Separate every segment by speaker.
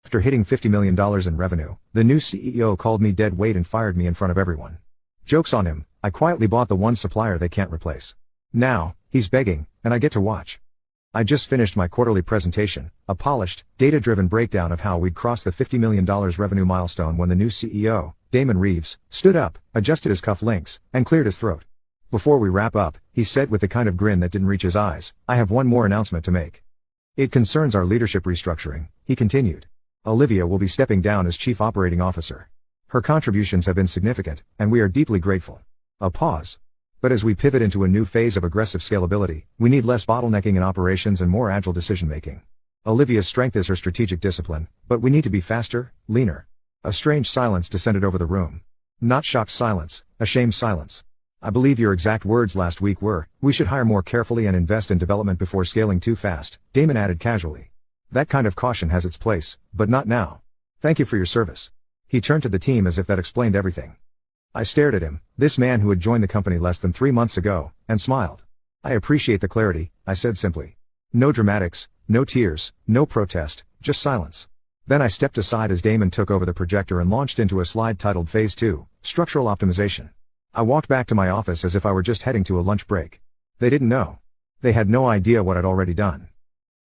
Speaker 1: After hitting $50 million in revenue, the new CEO called me dead weight and fired me in front of everyone. Joke's on him, I quietly bought the one supplier they can't replace. Now, he's begging, and I get to watch. I just finished my quarterly presentation, a polished, data-driven breakdown of how we'd crossed the $50 million revenue milestone when the new CEO, Damon Reeves, stood up, adjusted his cuff links, and cleared his throat. Before we wrap up, he said with the kind of grin that didn't reach his eyes, "I have one more announcement to make. It concerns our leadership restructuring," he continued. "Olivia will be stepping down as Chief Operating Officer. Her contributions have been significant, and we are deeply grateful." A pause. "But as we pivot into a new phase of aggressive scalability, we need less bottlenecking in operations and more agile decision-making. Olivia's strength is her strategic discipline, but we need to be faster, leaner." A strange silence descended over the room. Not shocked silence, ashamed silence. "I believe your exact words last week were, 'We should hire more carefully and invest in development before scaling too fast,'" Damon added casually. "That kind of caution has its place, but not now. Thank you for your service." He turned to the team as if that explained everything. I stared at him, this man who had joined the company less than 3 months ago, and smiled. "I appreciate the clarity," I said simply. No dramatics, no tears, no protest, just silence. Then I stepped aside as Damon took over the projector and launched into a slide titled Phase 2, Structural Optimization. I walked back to my office as if I were just heading to a lunch break. They didn't know. They had no idea what I'd already done.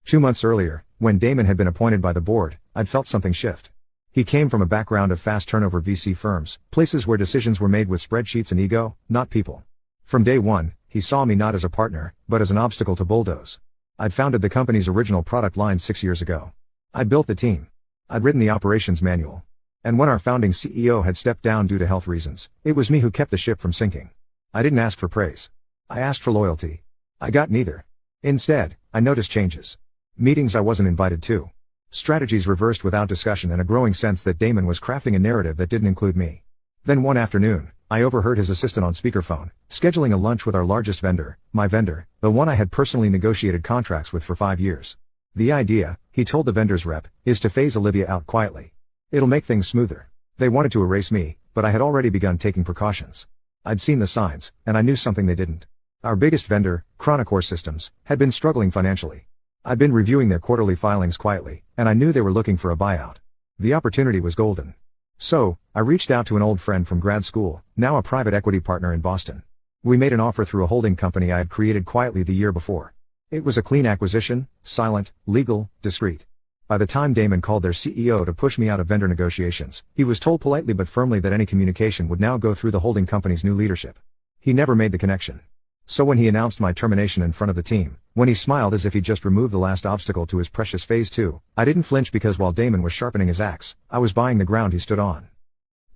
Speaker 1: 2 months earlier, when Damon had been appointed by the board, I'd felt something shift. He came from a background of fast turnover VC firms, places where decisions were made with spreadsheets and ego, not people. From day one, he saw me not as a partner, but as an obstacle to bulldoze. I'd founded the company's original product line 6 years ago. I'd built the team. I'd written the operations manual. And when our founding CEO had stepped down due to health reasons, it was me who kept the ship from sinking. I didn't ask for praise. I asked for loyalty. I got neither. Instead, I noticed changes. Meetings I wasn't invited to. Strategies reversed without discussion, and a growing sense that Damon was crafting a narrative that didn't include me. Then one afternoon, I overheard his assistant on speakerphone, scheduling a lunch with our largest vendor, my vendor, the one I had personally negotiated contracts with for 5 years. "The idea," he told the vendor's rep, "is to phase Olivia out quietly. It'll make things smoother." They wanted to erase me, but I had already begun taking precautions. I'd seen the signs, and I knew something they didn't. Our biggest vendor, Chronocore Systems, had been struggling financially. I'd been reviewing their quarterly filings quietly, and I knew they were looking for a buyout. The opportunity was golden. So, I reached out to an old friend from grad school, now a private equity partner in Boston. We made an offer through a holding company I had created quietly the year before. It was a clean acquisition, silent, legal, discreet. By the time Damon called their CEO to push me out of vendor negotiations, he was told politely but firmly that any communication would now go through the holding company's new leadership. He never made the connection. So when he announced my termination in front of the team, when he smiled as if he'd just removed the last obstacle to his precious Phase 2, I didn't flinch, because while Damon was sharpening his axe, I was buying the ground he stood on.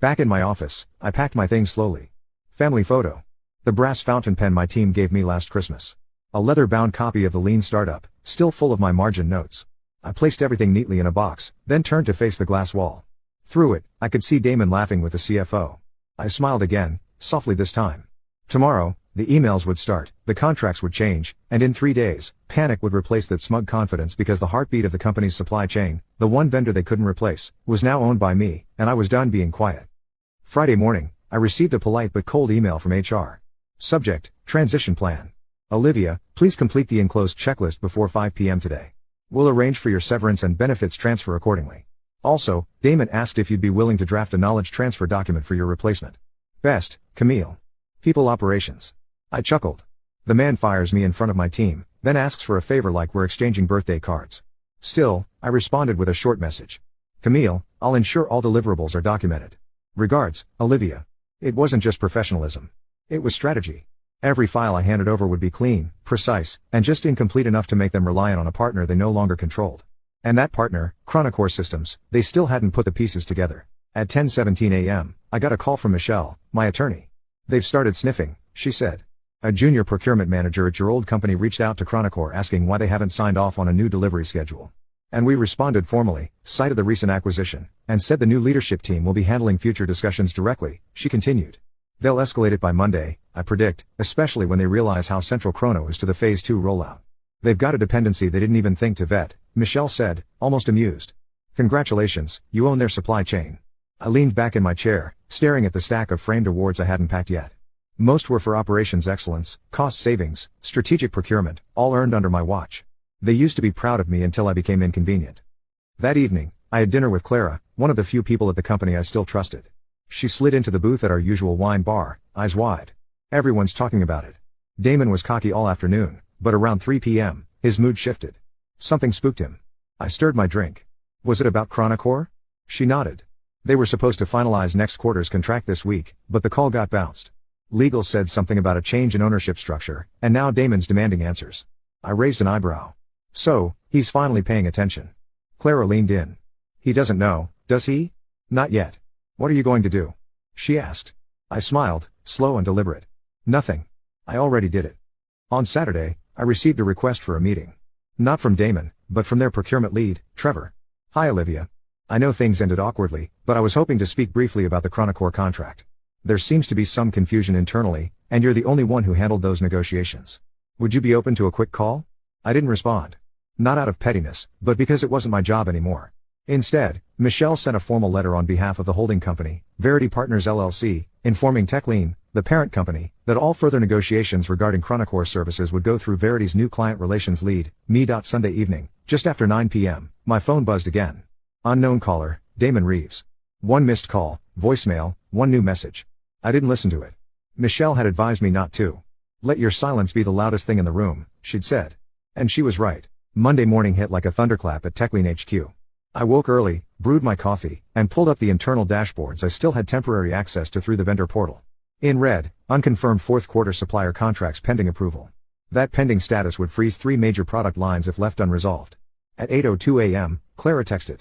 Speaker 1: Back in my office, I packed my things slowly. Family photo. The brass fountain pen my team gave me last Christmas. A leather-bound copy of the Lean Startup, still full of my margin notes. I placed everything neatly in a box, then turned to face the glass wall. Through it, I could see Damon laughing with the CFO. I smiled again, softly this time. Tomorrow, the emails would start, the contracts would change, and in 3 days, panic would replace that smug confidence, because the heartbeat of the company's supply chain, the one vendor they couldn't replace, was now owned by me, and I was done being quiet. Friday morning, I received a polite but cold email from HR. Subject, transition plan. Olivia, please complete the enclosed checklist before 5 p.m. today. We'll arrange for your severance and benefits transfer accordingly. Also, Damon asked if you'd be willing to draft a knowledge transfer document for your replacement. Best, Camille. People Operations. I chuckled. The man fires me in front of my team, then asks for a favor like we're exchanging birthday cards. Still, I responded with a short message. Camille, I'll ensure all deliverables are documented. Regards, Olivia. It wasn't just professionalism. It was strategy. Every file I handed over would be clean, precise, and just incomplete enough to make them reliant on a partner they no longer controlled. And that partner, Chronocore Systems, they still hadn't put the pieces together. At 10:17 a.m., I got a call from Michelle, my attorney. They've started sniffing, she said. A junior procurement manager at your old company reached out to Chronocore asking why they haven't signed off on a new delivery schedule. And we responded formally, cited the recent acquisition, and said the new leadership team will be handling future discussions directly, she continued. They'll escalate it by Monday, I predict, especially when they realize how central Chrono is to the Phase 2 rollout. They've got a dependency they didn't even think to vet, Michelle said, almost amused. Congratulations, you own their supply chain. I leaned back in my chair, staring at the stack of framed awards I hadn't packed yet. Most were for operations excellence, cost savings, strategic procurement, all earned under my watch. They used to be proud of me until I became inconvenient. That evening, I had dinner with Clara, one of the few people at the company I still trusted. She slid into the booth at our usual wine bar, eyes wide. Everyone's talking about it. Damon was cocky all afternoon, but around 3 p.m., his mood shifted. Something spooked him. I stirred my drink. Was it about Chronocore? She nodded. They were supposed to finalize next quarter's contract this week, but the call got bounced. Legal said something about a change in ownership structure, and now Damon's demanding answers. I raised an eyebrow. So, he's finally paying attention. Clara leaned in. He doesn't know, does he? Not yet. What are you going to do? She asked. I smiled, slow and deliberate. Nothing. I already did it. On Saturday, I received a request for a meeting. Not from Damon, but from their procurement lead, Trevor. Hi Olivia. I know things ended awkwardly, but I was hoping to speak briefly about the Chronocore contract. There seems to be some confusion internally, and you're the only one who handled those negotiations. Would you be open to a quick call? I didn't respond. Not out of pettiness, but because it wasn't my job anymore. Instead, Michelle sent a formal letter on behalf of the holding company, Verity Partners LLC, informing TechLean, the parent company, that all further negotiations regarding Chronocore services would go through Verity's new client relations lead, me. Sunday evening, just after 9 p.m., my phone buzzed again. Unknown caller, Damon Reeves. One missed call, voicemail, one new message. I didn't listen to it. Michelle had advised me not to. Let your silence be the loudest thing in the room, she'd said. And she was right. Monday morning hit like a thunderclap at TechLean HQ. I woke early, brewed my coffee, and pulled up the internal dashboards I still had temporary access to through the vendor portal. In red, unconfirmed fourth quarter supplier contracts pending approval. That pending status would freeze 3 major product lines if left unresolved. At 8:02 a.m., Clara texted.